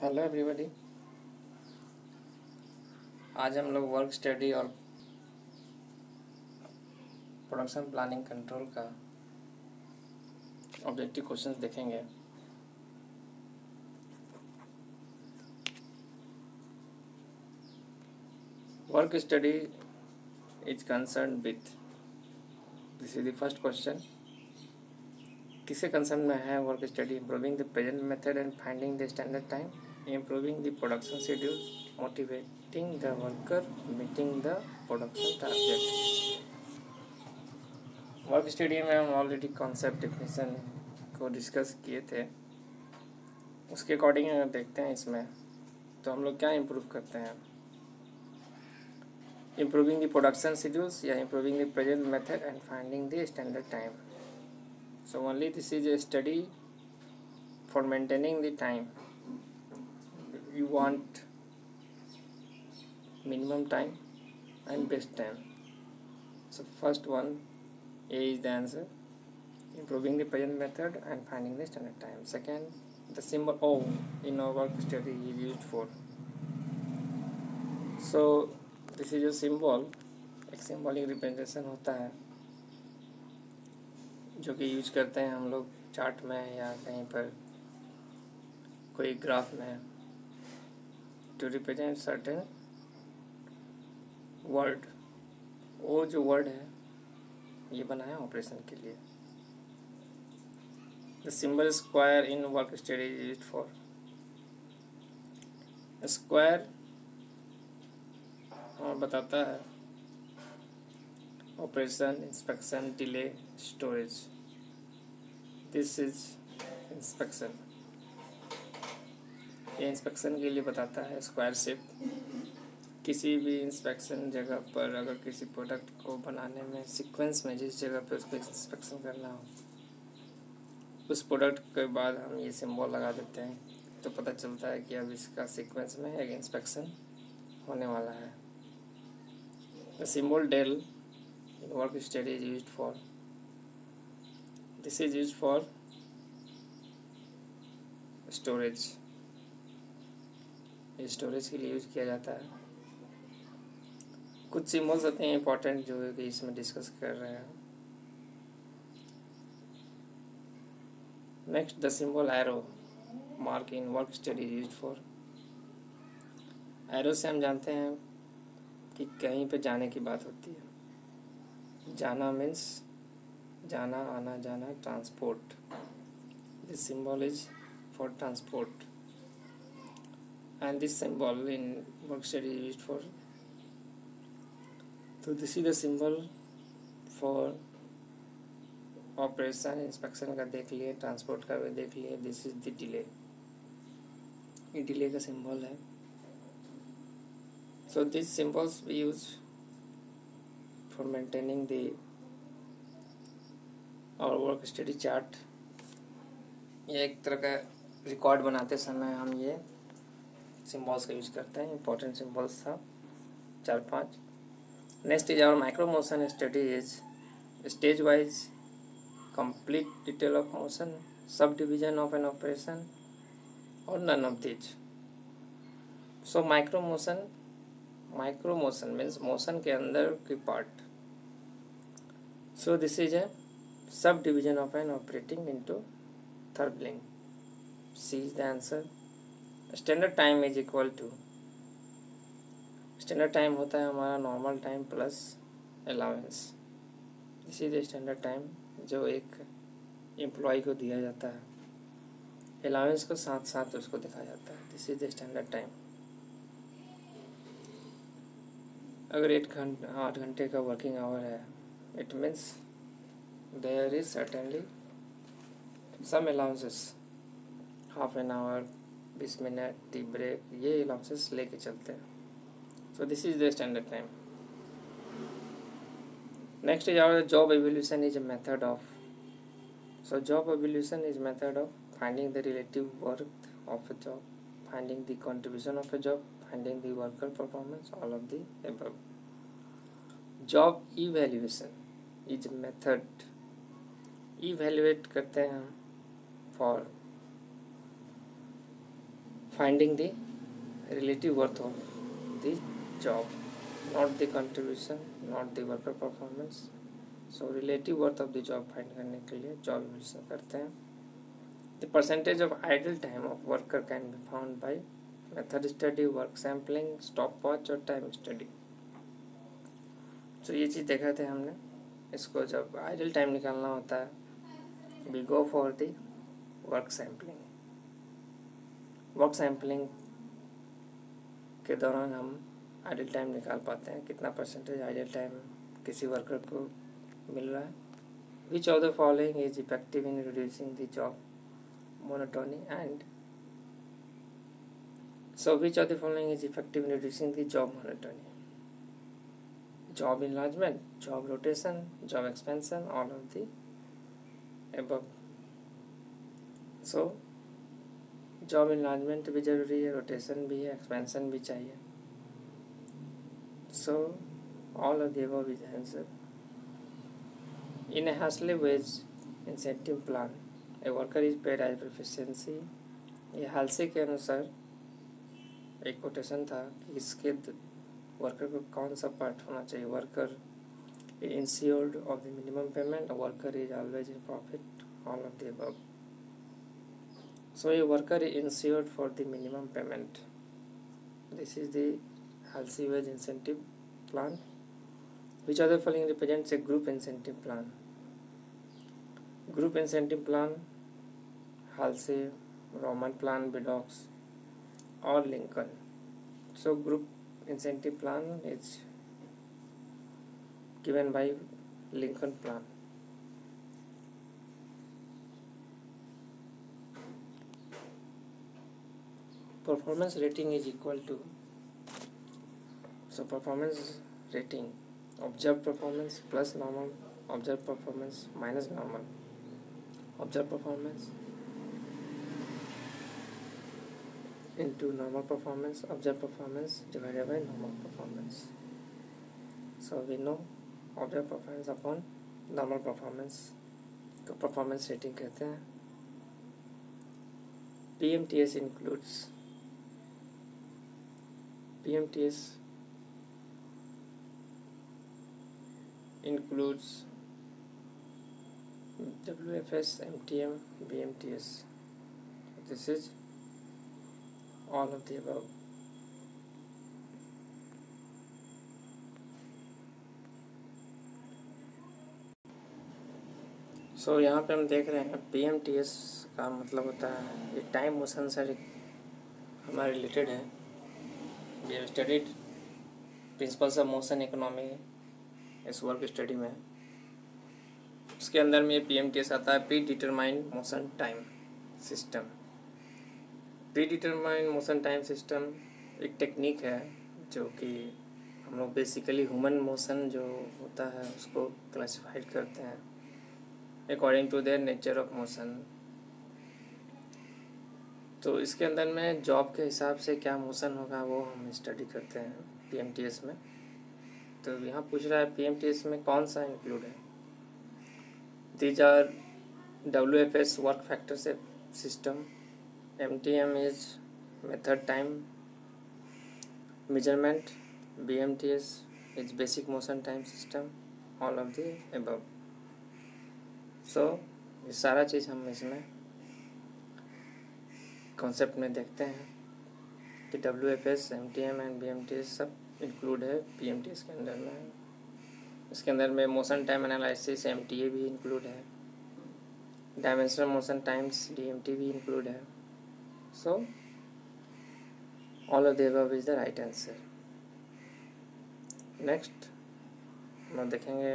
Hello everybody. आज हम लोग वर्क स्टडी और प्रोडक्शन प्लानिंग कंट्रोल का ऑब्जेक्टिव क्वेश्चंस देखेंगे। Work study is concern with, this is the first question. किससे कंसर्न में है work study? Improving the present method and finding the standard time, improving the production schedule, motivating the worker, meeting the production target. Work study में हम already concept definition को discuss किए थे। उसके according अगर देखते हैं इसमें तो हम लोग क्या इम्प्रूव करते हैं, इम्प्रूविंग द प्रोडक्शन शेड्यूल्स या improving the present method and finding the standard time. So only this is a study for maintaining the time. You want minimum time and best time. So first one, A is the answer, improving the present method and finding the standard time. Second, the symbol O in our work study is used for. So this is a symbol, एक symbolic representation होता है जो कि use करते हैं हम लोग chart में या कहीं पर कोई ग्राफ में टू रिप्रेजेंट सर्टेन वर्ड। वो जो वर्ड है ये बना है ऑपरेशन के लिए। The symbol square in work study is used for. Square हमें बताता है operation, inspection, delay, storage. This is inspection. ये इंस्पेक्शन के लिए बताता है स्क्वायर शेप। किसी भी इंस्पेक्शन जगह पर अगर किसी प्रोडक्ट को बनाने में सीक्वेंस में जिस जगह पे उसको इंस्पेक्शन करना हो उस प्रोडक्ट के बाद हम ये सिंबल लगा देते हैं तो पता चलता है कि अब इसका सीक्वेंस में एक इंस्पेक्शन होने वाला है। The symbol del in work study is used for, this is used for storage. ये स्टोरेज के लिए यूज किया जाता है। कुछ सिम्बल्स होते हैं इंपॉर्टेंट जो है कि इसमें डिस्कस कर रहे हैं। Next, the symbol arrow mark in work study used for. Arrow से हम जानते हैं कि कहीं पे जाने की बात होती है। जाना मीन्स जाना, आना जाना, transport. This symbol is for transport and this symbol in work study used for. तो this is the symbol for operation, inspection का देख लिए, ट्रांसपोर्ट का भी देख लिए। दिस इज द डिले, ये डिले का सिंबल है। So this symbols we use for maintaining the और वर्क स्टडी चार्ट। ये एक तरह का रिकॉर्ड बनाते समय हम ये सिंबल्स का यूज करते हैं। इंपॉर्टेंट सिंबल्स था 4-5। Next is our micro motion study is stage wise, complete detail of motion, subdivision of an operation or none of these. So micro motion means motion के अंदर की part. So this is a subdivision of an operating into third link. C is the answer. Standard time is equal to, standard time होता है हमारा normal time plus allowance. This is standard time जो एक employ को दिया जाता है, allowance को साथ साथ उसको दिखाया जाता है। This is standard time. अगर 8 घंटे का वर्किंग आवर है, it means there is certainly some allowances, half an hour, 20 minute, tea break, ये अलाउंसेस लेके चलते हैं। So this is the standard time. Next is our job evaluation is a method of. So job evaluation is method of finding the relative worth of a job, finding the contribution of a job, finding the worker performance, all of the above. Job evaluation is a method. Evaluate करते हैं हम for finding the relative worth of the job, not the contribution, not the worker performance. So relative worth of the job find करने के लिए job evaluation करते हैं. The percentage of idle time of worker can be found by method study, work sampling, stopwatch और time study. तो ये चीज़ देखा थे हमने. इसको जब आइडल टाइम निकालना होता है we go for the work sampling. Work sampling के दौरान हम आइडल टाइम निकाल पाते हैं, कितना परसेंटेज आइडल टाइम किसी वर्कर को मिल रहा है. Which of the following is effective in reducing the job monotony and so which of the following is effective in reducing the job monotony? Job enlargement, job rotation, job expansion, all of the above. So job enlargement भी ज़रूरी है, rotation भी है, expansion भी चाहिए. So all of the above is answer. In a Halsey wage incentive plan a worker is paid as proficiency. ये Halsey के अनुसार एक कोटेशन था कि इसके वर्कर को कौन सा पार्ट होना चाहिए. Worker insured of the minimum payment, worker is always in profit, all of the above. So a worker is insured for the minimum payment. This is the Halsey wage incentive plan. Which of the following represents a group incentive plan? Group incentive plan, Halsey, Roman plan, Bedox, or Lincoln. So group incentive plan is given by Lincoln plan. Performance rating is equal to, so performance rating, observed performance plus normal observed performance minus normal observed performance into normal performance, observed performance divided by normal performance. So we know observed performance upon normal performance को performance rating कहते हैं. PMTS includes WFS, MTM, BMTS. This is all of the above. So यहाँ पे हम देख रहे हैं PMTS का मतलब होता है ये टाइम मोशन से हमारे रिलेटेड है. We have studied principles of motion economy इस वर्क स्टडी में. उसके अंदर में PMTS आता है, pre determined motion time system. Pre determined motion time system एक टेक्निक है जो कि हम लोग बेसिकली ह्यूमन मोशन जो होता है उसको क्लासिफाइड करते हैं according to their nature of motion. तो इसके अंदर में जॉब के हिसाब से क्या मोशन होगा वो हम स्टडी करते हैं PMTS में. तो यहाँ पूछ रहा है PMTS में कौन सा इंक्लूड है. These are WFS work factor से system, MTM is method time measurement, BMTS is basic motion time system, all of the above. So ये सारा चीज़ हम इसमें कॉन्सेप्ट में देखते हैं कि WFS, MTM एंड BMTS सब इंक्लूड है PMTS के अंदर में. इसके अंदर में मोशन टाइम एनालिसिस MTA भी इंक्लूड है, डायमेंशनल मोशन टाइम्स DMT भी इंक्लूड है. So all of the above is the right answer. Next हम देखेंगे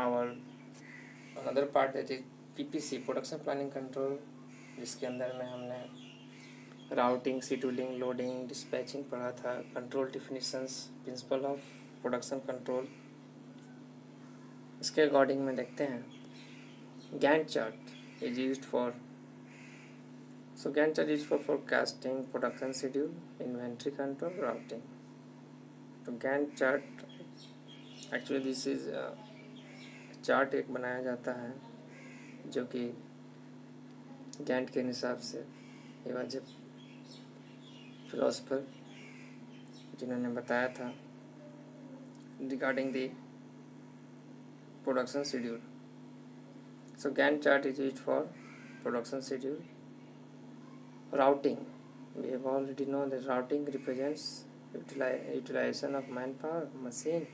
our another part that is PPC, production planning control, जिसके अंदर में हमने राउटिंग, शेड्यूलिंग, लोडिंग, डिस्पैचिंग पढ़ा था, control definitions, principle of production control. इसके अकॉर्डिंग में देखते हैं Gantt chart is used for, so Gantt chart is for forecasting, production schedule, inventory control, routing. तो Gantt chart actually this is chart एक बनाया जाता है जो कि गैंट के हिसाब से ही वाज ए फिलोसफर जिन्होंने बताया था regarding the production schedule. So Gantt chart is used for production schedule. Routing. We have already known that routing represents utilization of manpower, machine,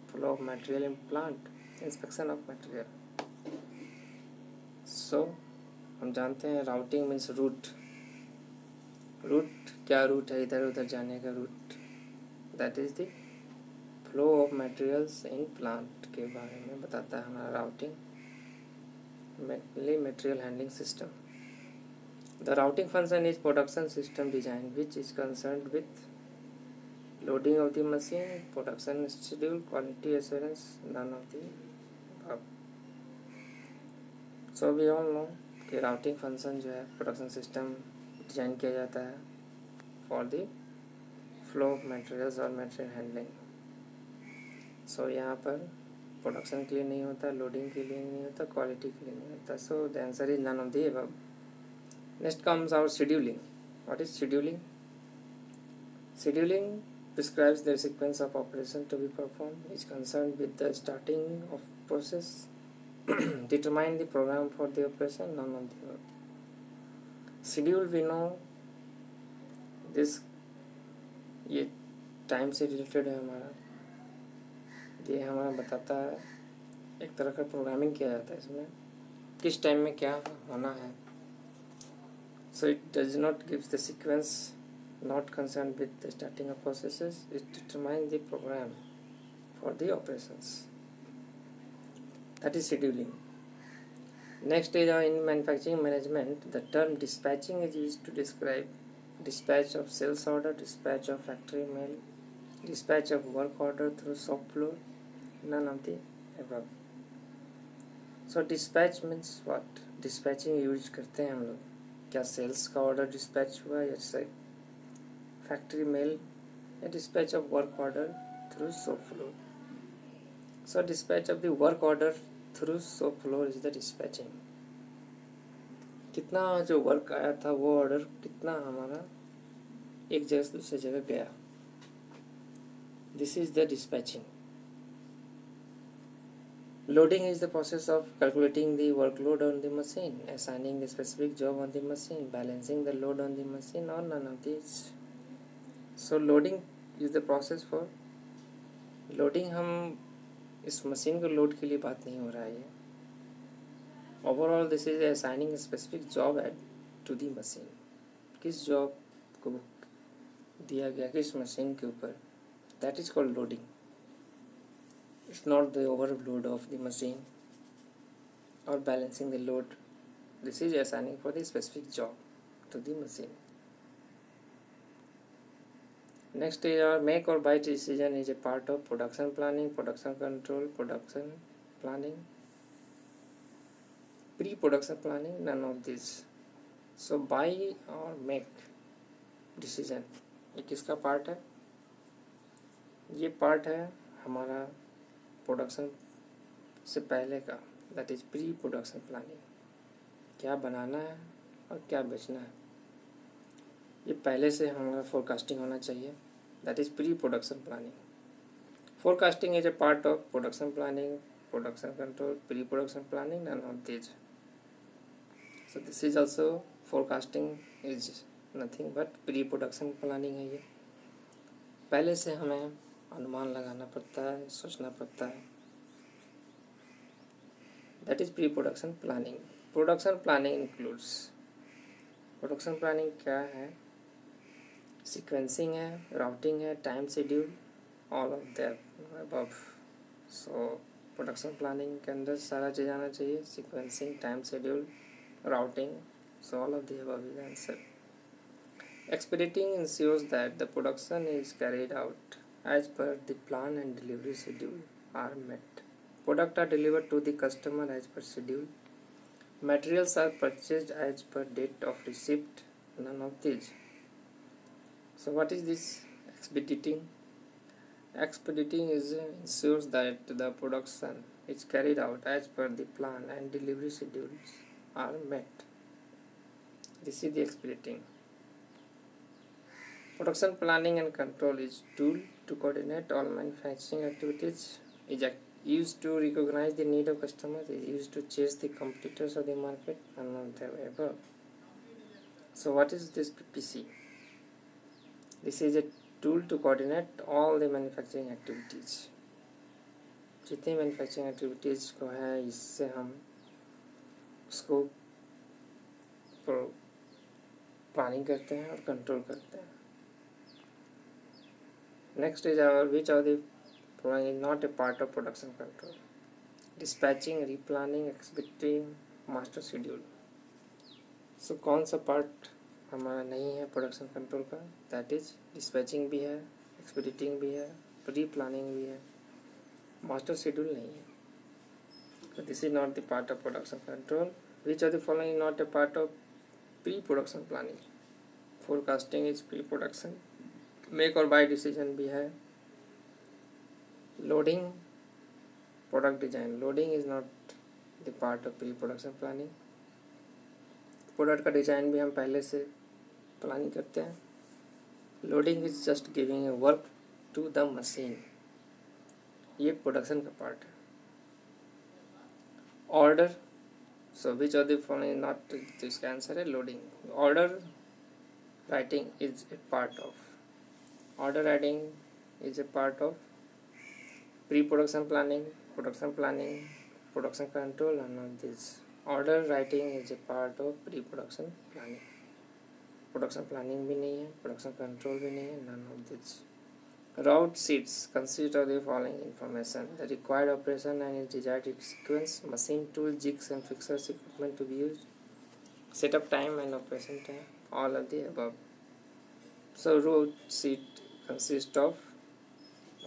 flow of material in plant, inspection of material. So हम जानते हैं routing means route. Route क्या route है? इधर उधर जाने का route. That is the flow of materials in plant के बारे में बताता है हमारा routing. Mainly material handling system. The routing function is production system design which is concerned with loading of the machine, production schedule, quality assurance, none of the above. So we all know कि routing function जो है production system design किया जाता है for the flow of materials और material handling. So यहाँ पर production के लिए नहीं होता, लोडिंग के लिए नहीं होता, क्वालिटी के लिए नहीं होता. So the answer is none of the above. Next comes our scheduling. What is scheduling? Scheduling prescribes the sequence of operation to be performed, is concerned with the starting of process, determine the program for the operation, none of the above. Schedule we know this, ये time से related है हमारा. ये हमारा बताता है एक तरह का प्रोग्रामिंग किया जाता है इसमें किस टाइम में क्या होना है. So it does not gives the sequence, not concern with the starting of processes, it determine the programme for the operations. That is scheduling. Next is in manufacturing management the term dispatching is used to describe dispatch of sales order, dispatch of factory mail, dispatch of work order through shop floor, none of the above. So dispatch means what? Dispatching use करते हैं हम लोग. क्या sales का order dispatch हुआ या factory mail या dispatch of work order through shop floor. So dispatch of the work order through shop floor is the dispatching. कितना जो वर्क आया था वो ऑर्डर कितना हमारा एक जगह से दूसरी जगह गया. This is the dispatching. Loading is the process of calculating the workload on the machine, assigning the specific job on the machine, balancing the load on the machine और none of this. So loading is the process for loading. हम इस machine को load के लिए बात नहीं हो रहा है. Overall this is assigning specific job at to the machine. किस जॉब को दिया गया किस मशीन के ऊपर, that is called loading. It's not the overload of the machine और balancing the load. This is assigning for the specific job to the machine. Next is our make और buy decision is a part of production planning, production control, production planning, pre-production planning, none of this. So buy or make decision ये किसका part है? ये part है हमारा production से पहले का, that is pre production planning. क्या बनाना है और क्या बेचना है ये पहले से हमारा फोरकास्टिंग होना चाहिए. That is pre production planning. Forecasting is a part of production planning, production control, pre production planning, none of these. So this is also forecasting is nothing but pre-production planning है. ये पहले से हमें अनुमान लगाना पड़ता है, सोचना पड़ता है. That is pre-production planning. Production planning includes, production planning क्या है? Sequencing है, routing है, time schedule, all of that above. So production planning के अंदर सारा चीज़ आना चाहिए. Sequencing, time schedule, routing, so all of the above is answer. Expediting ensures that the production is carried out as per the plan and delivery schedule are met. Products are delivered to the customer as per schedule. Materials are purchased as per date of receipt. None of these. So what is this expediting? Expediting ensures that the production is carried out as per the plan and delivery schedules are met. This is the expediting. Production planning and control is tool to coordinate all manufacturing activities. Is used to recognize the need of customers. Is used to chase the competitors of the market. And none of the above. So what is this PPC? This is a tool to coordinate all the manufacturing activities. जितनी manufacturing activities को है इससे हम उसको planning करते हैं और control करते हैं. Next is our which of the following is not a part of production control. Dispatching, replanning, expecting, master schedule. So कौन सा पार्ट हमारा नहीं है प्रोडक्शन कंट्रोल का? दैट इज डिस्पैचिंग भी है, एक्सपेडिटिंग भी है, प्री प्लानिंग भी है, मास्टर शेड्यूल नहीं है. So this is not the part of production control. Which of the following is not a part of pre-production planning? Forecasting is pre-production. Make or buy decision भी है. Loading, product design. Loading is not the part of pre-production planning. Product का design भी हम पहले से planning करते हैं. Loading is just giving a work to the machine. ये प्रोडक्शन का पार्ट है. Order, so which of the following not, तो इसका आंसर है loading. Order writing is a part of, order writing is a part of pre production planning, production control and on this. Order writing is a part of pre production planning. Production planning भी नहीं है, production control भी नहीं है, none of this. Route sheets consist of the following information: the required operation and its desired sequence, machine tool, jigs and fixers, equipment to be used, setup time and operation time, all of the above. So route sheet consists of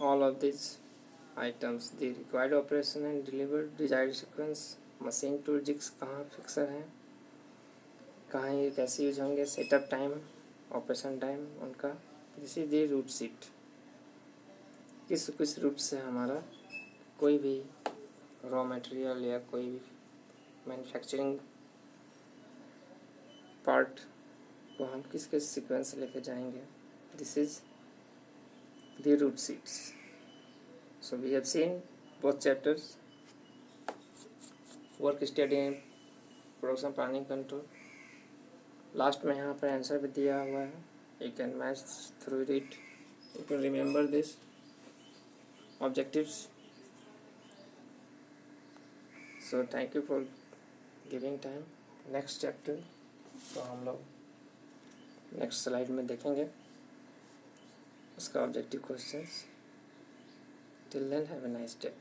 all of these items: the required operation and delivered desired sequence, machine tool, jigs कहाँ fixer हैं, कहाँ ये कैसे use होंगे, setup time, operation time उनका. This is the route sheet. किस रूप से हमारा कोई भी रॉ मटेरियल या कोई भी मैन्युफैक्चरिंग पार्ट को हम किस सीक्वेंस से लेके जाएंगे. This is the route sheets. So we have seen both chapters, work study in production planning control. Last में यहाँ पर आंसर भी दिया हुआ है. You can match through it, you can remember this objectives. So thank you for giving time. Next chapter तो हम लोग नेक्स्ट स्लाइड में देखेंगे उसका objective questions. Till then have a nice day.